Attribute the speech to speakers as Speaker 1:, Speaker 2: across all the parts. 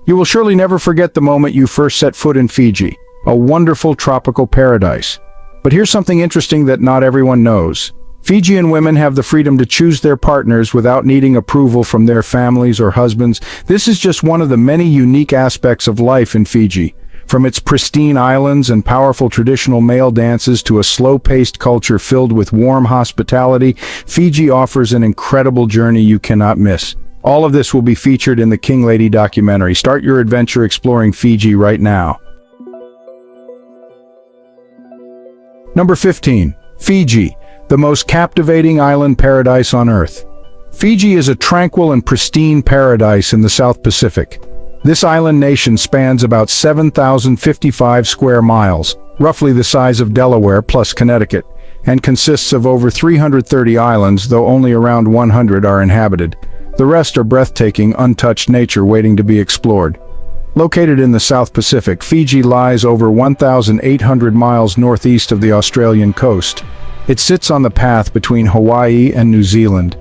Speaker 1: You will surely never forget the moment you first set foot in Fiji, a wonderful tropical paradise. But here's something interesting that not everyone knows. Fijian women have the freedom to choose their partners without needing approval from their families or husbands. This is just one of the many unique aspects of life in Fiji. From its pristine islands and powerful traditional male dances to a slow-paced culture filled with warm hospitality, Fiji offers an incredible journey you cannot miss. All of this will be featured in the Kinglaty documentary. Start your adventure exploring Fiji right now. Number 15. Fiji, the most captivating island paradise on Earth. Fiji is a tranquil and pristine paradise in the South Pacific. This island nation spans about 7,055 square miles, roughly the size of Delaware plus Connecticut, and consists of over 330 islands, though only around 100 are inhabited. The rest are breathtaking, untouched nature waiting to be explored. Located in the South Pacific, Fiji lies over 1,800 miles northeast of the Australian coast. It sits on the path between Hawaii and New Zealand.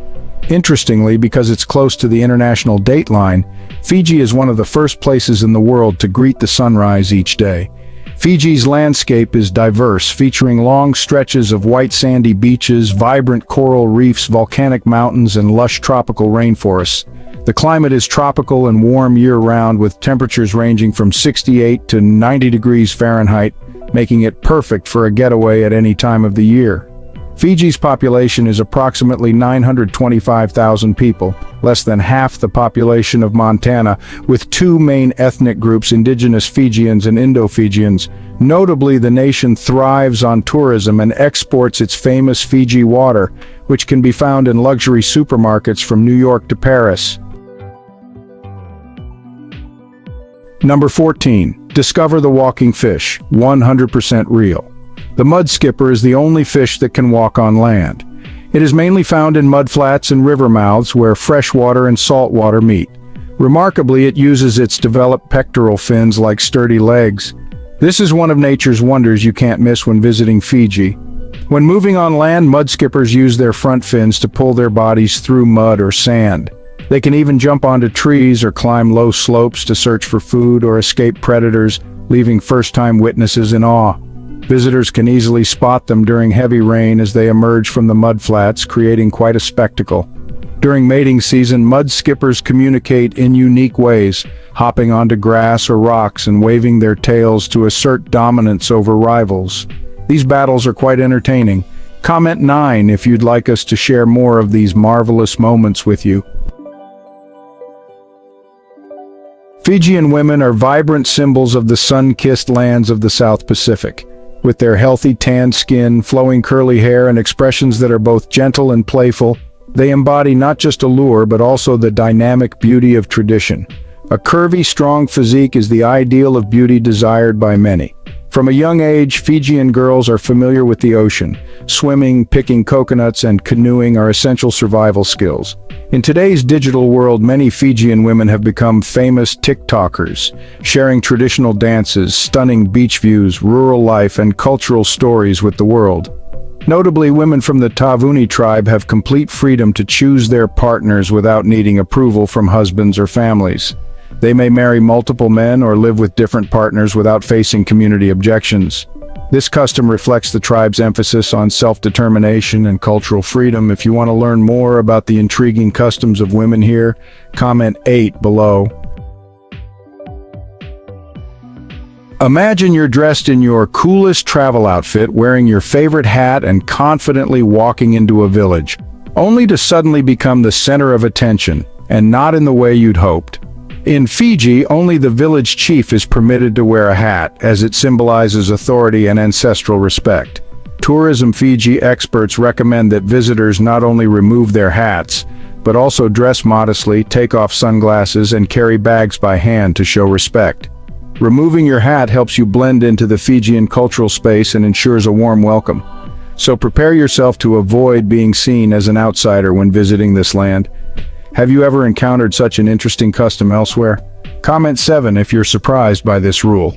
Speaker 1: Interestingly, because it's close to the international date line, Fiji is one of the first places in the world to greet the sunrise each day. Fiji's landscape is diverse, featuring long stretches of white sandy beaches, vibrant coral reefs, volcanic mountains, and lush tropical rainforests. The climate is tropical and warm year-round, with temperatures ranging from 68 to 90 degrees Fahrenheit, making it perfect for a getaway at any time of the year. Fiji's population is approximately 925,000 people, less than half the population of Montana, with two main ethnic groups, indigenous Fijians and Indo-Fijians. Notably, the nation thrives on tourism and exports its famous Fiji water, which can be found in luxury supermarkets from New York to Paris. Number 14. Discover the walking fish, 100% real. The mud skipper is the only fish that can walk on land. It is mainly found in mudflats and river mouths where fresh water and salt water meet. Remarkably, it uses its developed pectoral fins like sturdy legs. This is one of nature's wonders you can't miss when visiting Fiji. When moving on land, mud skippers use their front fins to pull their bodies through mud or sand. They can even jump onto trees or climb low slopes to search for food or escape predators, leaving first-time witnesses in awe. Visitors can easily spot them during heavy rain as they emerge from the mudflats, creating quite a spectacle. During mating season, mud skippers communicate in unique ways, hopping onto grass or rocks and waving their tails to assert dominance over rivals. These battles are quite entertaining. Comment 9 if you'd like us to share more of these marvelous moments with you. Fijian women are vibrant symbols of the sun-kissed lands of the South Pacific. With their healthy tanned skin, flowing curly hair, and expressions that are both gentle and playful, they embody not just allure but also the dynamic beauty of tradition. A curvy, strong physique is the ideal of beauty desired by many. From a young age, Fijian girls are familiar with the ocean. Swimming, picking coconuts, and canoeing are essential survival skills. In today's digital world, many Fijian women have become famous TikTokers, sharing traditional dances, stunning beach views, rural life, and cultural stories with the world. Notably, women from the Tavuni tribe have complete freedom to choose their partners without needing approval from husbands or families. They may marry multiple men or live with different partners without facing community objections. This custom reflects the tribe's emphasis on self-determination and cultural freedom. If you want to learn more about the intriguing customs of women here, comment 8 below. Imagine you're dressed in your coolest travel outfit, wearing your favorite hat and confidently walking into a village, only to suddenly become the center of attention, and not in the way you'd hoped. In Fiji, only the village chief is permitted to wear a hat, as it symbolizes authority and ancestral respect. Tourism Fiji experts recommend that visitors not only remove their hats, but also dress modestly, take off sunglasses, and carry bags by hand to show respect. Removing your hat helps you blend into the Fijian cultural space and ensures a warm welcome. So prepare yourself to avoid being seen as an outsider when visiting this land. Have you ever encountered such an interesting custom elsewhere? Comment 7 if you're surprised by this rule.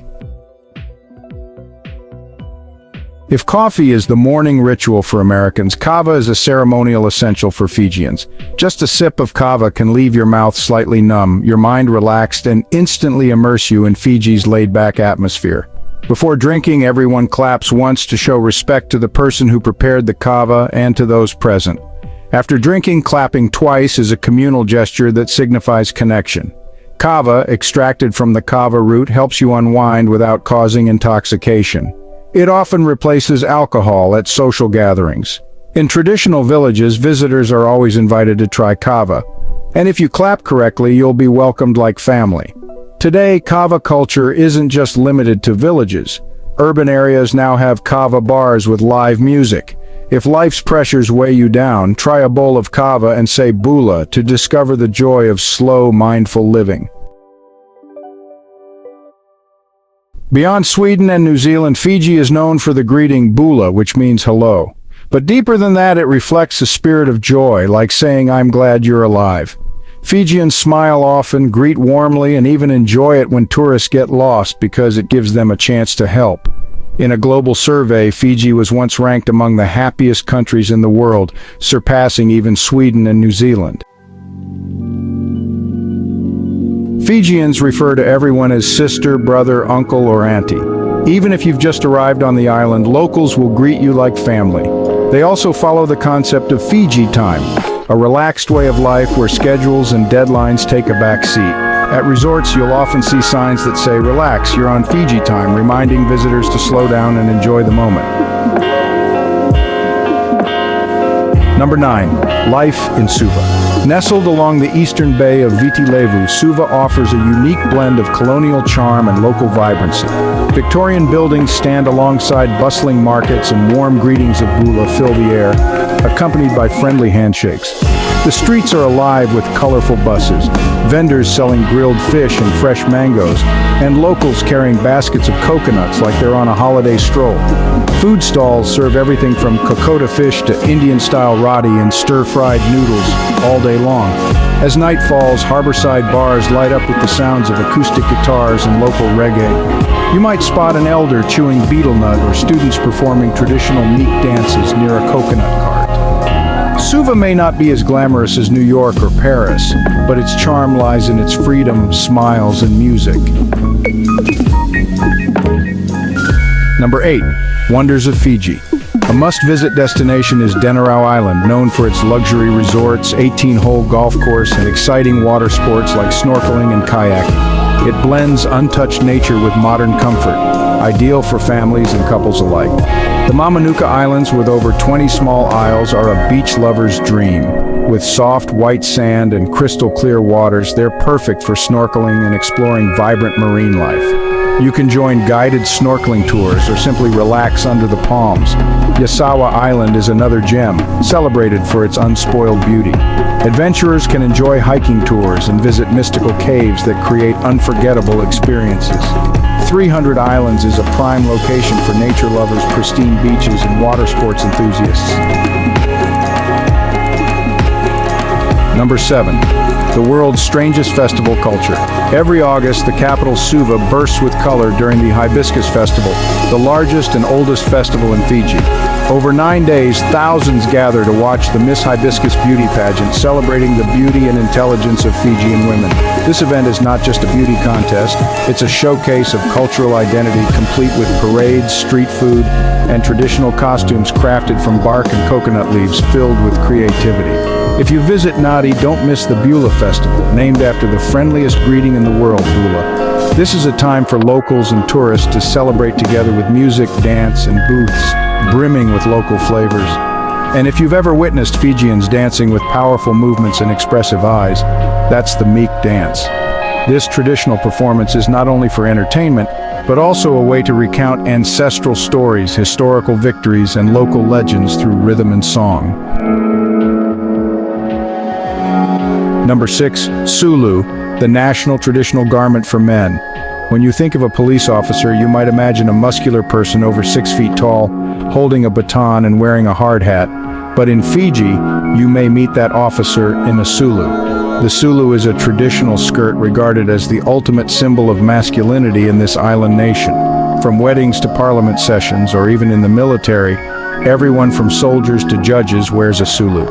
Speaker 1: If coffee is the morning ritual for Americans, kava is a ceremonial essential for Fijians. Just a sip of kava can leave your mouth slightly numb, your mind relaxed, and instantly immerse you in Fiji's laid-back atmosphere. Before drinking, everyone claps once to show respect to the person who prepared the kava and to those present. After drinking, clapping twice is a communal gesture that signifies connection. Kava, extracted from the kava root, helps you unwind without causing intoxication. It often replaces alcohol at social gatherings. In traditional villages, visitors are always invited to try kava. And if you clap correctly, you'll be welcomed like family. Today, kava culture isn't just limited to villages. Urban areas now have kava bars with live music. If life's pressures weigh you down, try a bowl of kava and say bula to discover the joy of slow, mindful living. Beyond Sweden and New Zealand, Fiji is known for the greeting bula, which means hello. But deeper than that, it reflects a spirit of joy, like saying, "I'm glad you're alive." Fijians smile often, greet warmly, and even enjoy it when tourists get lost because it gives them a chance to help. In a global survey, Fiji was once ranked among the happiest countries in the world, surpassing even Sweden and New Zealand. Fijians refer to everyone as sister, brother, uncle, or auntie. Even if you've just arrived on the island, locals will greet you like family. They also follow the concept of Fiji time, a relaxed way of life where schedules and deadlines take a back seat. At resorts, you'll often see signs that say, "Relax, you're on Fiji time," reminding visitors to slow down and enjoy the moment. Number 9. Life in Suva. Nestled along the eastern bay of Viti Levu, Suva offers a unique blend of colonial charm and local vibrancy. Victorian buildings stand alongside bustling markets, and warm greetings of bula fill the air, accompanied by friendly handshakes. The streets are alive with colorful buses, vendors selling grilled fish and fresh mangoes, and locals carrying baskets of coconuts like they're on a holiday stroll. Food stalls serve everything from kokota fish to Indian-style roti and stir-fried noodles all day long. As night falls, harborside bars light up with the sounds of acoustic guitars and local reggae. You might spot an elder chewing betel nut or students performing traditional meat dances near a coconut cart. Suva may not be as glamorous as New York or Paris, but its charm lies in its freedom, smiles, and music. Number 8. Wonders of Fiji. A must-visit destination is Denarau Island, known for its luxury resorts, 18-hole golf course, and exciting water sports like snorkeling and kayaking. It blends untouched nature with modern comfort, ideal for families and couples alike. The Mamanuca Islands, with over 20 small isles, are a beach lover's dream. With soft white sand and crystal clear waters, they're perfect for snorkeling and exploring vibrant marine life. You can join guided snorkeling tours or simply relax under the palms. Yasawa Island is another gem, celebrated for its unspoiled beauty. Adventurers can enjoy hiking tours and visit mystical caves that create unforgettable experiences. 300 Islands is a prime location for nature lovers, pristine beaches, and water sports enthusiasts. Number 7. The world's strangest festival culture. Every August, the capital Suva bursts with color during the Hibiscus Festival, the largest and oldest festival in Fiji. Over 9 days, thousands gather to watch the Miss Hibiscus beauty pageant, celebrating the beauty and intelligence of Fijian women. This event is not just a beauty contest, it's a showcase of cultural identity, complete with parades, street food, and traditional costumes crafted from bark and coconut leaves filled with creativity. If you visit Nadi, don't miss the Bula Festival, named after the friendliest greeting in the world, Bula. This is a time for locals and tourists to celebrate together with music, dance, and booths brimming with local flavors. And if you've ever witnessed Fijians dancing with powerful movements and expressive eyes, that's the Meek dance. This traditional performance is not only for entertainment, but also a way to recount ancestral stories, historical victories, and local legends through rhythm and song. Number 6. Sulu, the national traditional garment for men. When you think of a police officer, you might imagine a muscular person over 6 feet tall, holding a baton and wearing a hard hat. But in Fiji, you may meet that officer in a sulu. The sulu is a traditional skirt regarded as the ultimate symbol of masculinity in this island nation. From weddings to parliament sessions, or even in the military, everyone from soldiers to judges wears a sulu.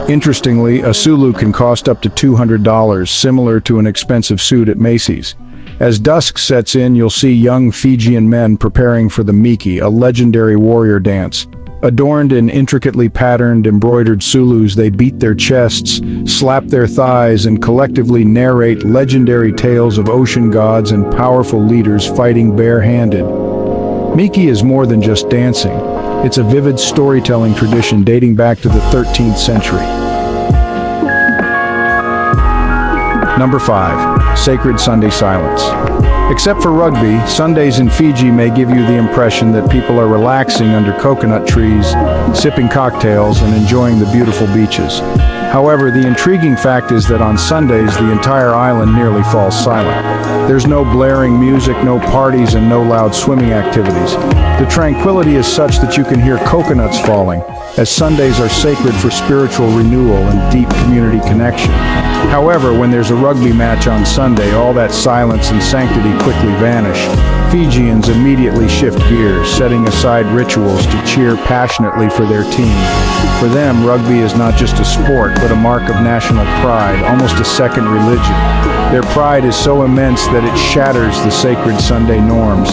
Speaker 1: Interestingly, a sulu can cost up to $200, similar to an expensive suit at Macy's. As dusk sets in, you'll see young Fijian men preparing for the miki, a legendary warrior dance. Adorned in intricately patterned, embroidered sulus, they beat their chests, slap their thighs, and collectively narrate legendary tales of ocean gods and powerful leaders fighting bare-handed. Miki is more than just dancing. It's a vivid storytelling tradition dating back to the 13th century. Number 5. Sacred Sunday silence. Except for rugby, Sundays in Fiji may give you the impression that people are relaxing under coconut trees, sipping cocktails, and enjoying the beautiful beaches. However, the intriguing fact is that on Sundays, the entire island nearly falls silent. There's no blaring music, no parties, and no loud swimming activities. The tranquility is such that you can hear coconuts falling, as Sundays are sacred for spiritual renewal and deep community connection. However, when there's a rugby match on Sunday, all that silence and sanctity quickly vanish. Fijians immediately shift gears, setting aside rituals to cheer passionately for their team. For them, rugby is not just a sport, but a mark of national pride, almost a second religion. Their pride is so immense that it shatters the sacred Sunday norms.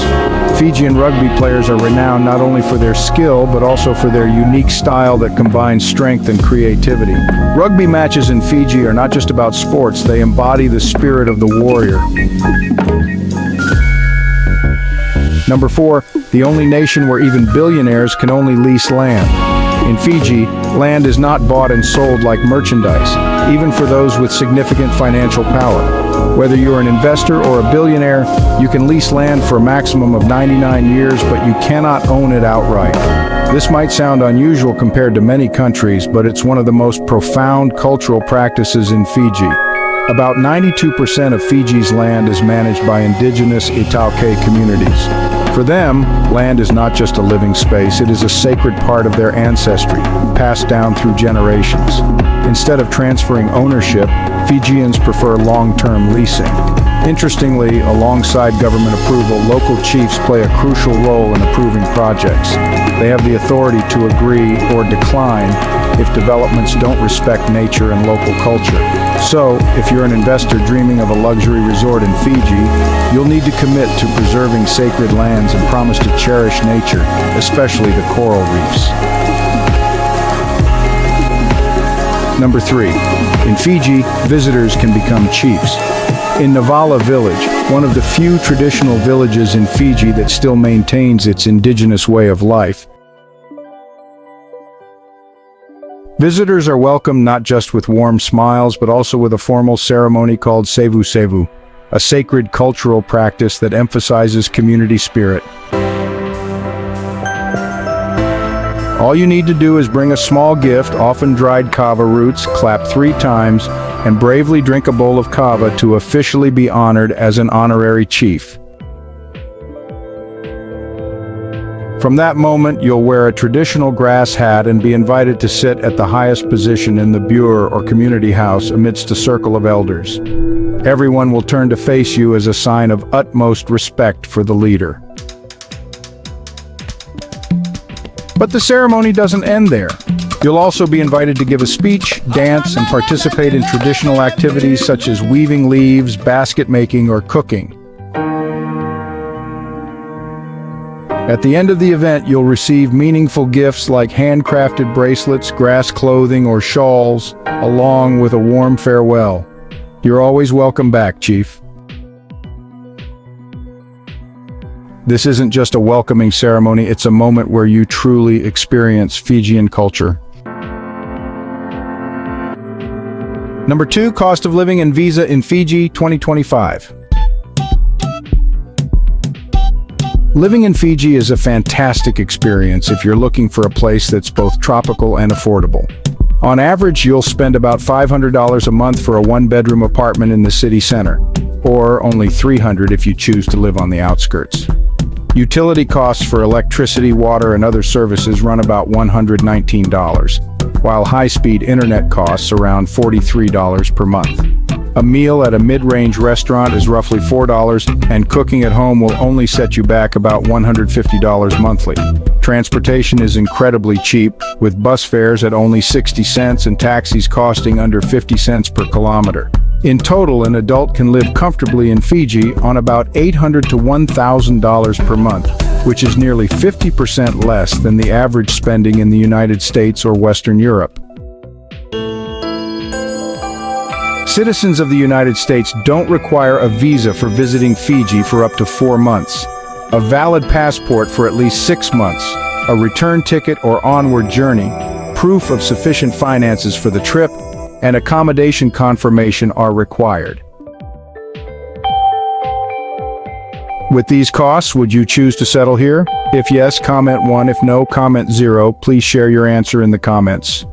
Speaker 1: Fijian rugby players are renowned not only for their skill, but also for their unique style that combines strength and creativity. Rugby matches in Fiji are not just about sports, they embody the spirit of the warrior. Number 4, the only nation where even billionaires can only lease land. In Fiji, land is not bought and sold like merchandise, even for those with significant financial power. Whether you're an investor or a billionaire, you can lease land for a maximum of 99 years, but you cannot own it outright. This might sound unusual compared to many countries, but it's one of the most profound cultural practices in Fiji. About 92% of Fiji's land is managed by indigenous Italke communities. For them, land is not just a living space, it is a sacred part of their ancestry, passed down through generations. Instead of transferring ownership, Fijians prefer long-term leasing. Interestingly, alongside government approval, local chiefs play a crucial role in approving projects. They have the authority to agree or decline if developments don't respect nature and local culture. So, if you're an investor dreaming of a luxury resort in Fiji, you'll need to commit to preserving sacred lands and promise to cherish nature, especially the coral reefs. Number 3. In Fiji, visitors can become chiefs. In Navala Village, one of the few traditional villages in Fiji that still maintains its indigenous way of life, visitors are welcomed not just with warm smiles, but also with a formal ceremony called Sevu Sevu, a sacred cultural practice that emphasizes community spirit. All you need to do is bring a small gift, often dried kava roots, clap 3 times, and bravely drink a bowl of kava to officially be honored as an honorary chief. From that moment, you'll wear a traditional grass hat and be invited to sit at the highest position in the bureau or community house amidst a circle of elders. Everyone will turn to face you as a sign of utmost respect for the leader. But the ceremony doesn't end there. You'll also be invited to give a speech, dance, and participate in traditional activities such as weaving leaves, basket making, or cooking. At the end of the event, you'll receive meaningful gifts like handcrafted bracelets, grass clothing, or shawls, along with a warm farewell. You're always welcome back, Chief. This isn't just a welcoming ceremony, it's a moment where you truly experience Fijian culture. Number 2, cost of living and visa in Fiji 2025. Living in Fiji is a fantastic experience if you're looking for a place that's both tropical and affordable. On average, you'll spend about $500 a month for a 1-bedroom apartment in the city center, or only $300 if you choose to live on the outskirts. Utility costs for electricity, water, and other services run about $119, while high-speed internet costs around $43 per month. A meal at a mid-range restaurant is roughly $4, and cooking at home will only set you back about $150 monthly. Transportation is incredibly cheap, with bus fares at only 60 cents and taxis costing under 50 cents per kilometer. In total, an adult can live comfortably in Fiji on about $800 to $1,000 per month, which is nearly 50% less than the average spending in the United States or Western Europe. Citizens of the United States don't require a visa for visiting Fiji for up to 4 months, a valid passport for at least 6 months, a return ticket or onward journey, proof of sufficient finances for the trip, and accommodation confirmation are required. With these costs, would you choose to settle here? If yes, comment 1. If no, comment 0. Please share your answer in the comments.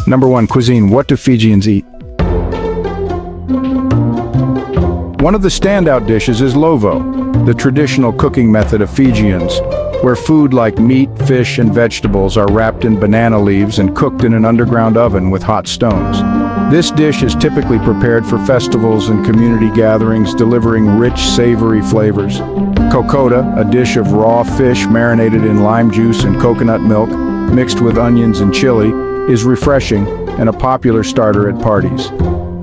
Speaker 1: Number 1. Cuisine. What do Fijians eat? One of the standout dishes is lovo, the traditional cooking method of Fijians, where food like meat, fish, and vegetables are wrapped in banana leaves and cooked in an underground oven with hot stones. This dish is typically prepared for festivals and community gatherings, delivering rich, savory flavors. Kokoda, a dish of raw fish marinated in lime juice and coconut milk, mixed with onions and chili, is refreshing and a popular starter at parties.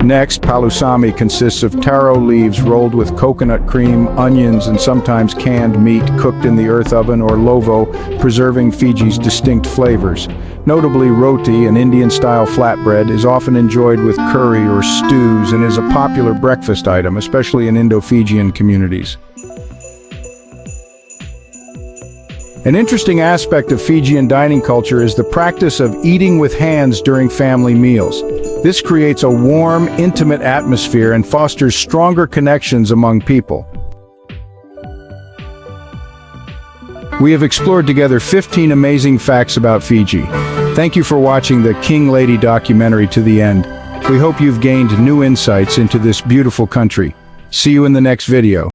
Speaker 1: Next, palusami consists of taro leaves rolled with coconut cream, onions, and sometimes canned meat cooked in the earth oven or lovo, preserving Fiji's distinct flavors. Notably, roti, an Indian-style flatbread, is often enjoyed with curry or stews and is a popular breakfast item, especially in Indo-Fijian communities. An interesting aspect of Fijian dining culture is the practice of eating with hands during family meals. This creates a warm, intimate atmosphere and fosters stronger connections among people. We have explored together 15 amazing facts about Fiji. Thank you for watching the Kinglaty documentary to the end. We hope you've gained new insights into this beautiful country. See you in the next video.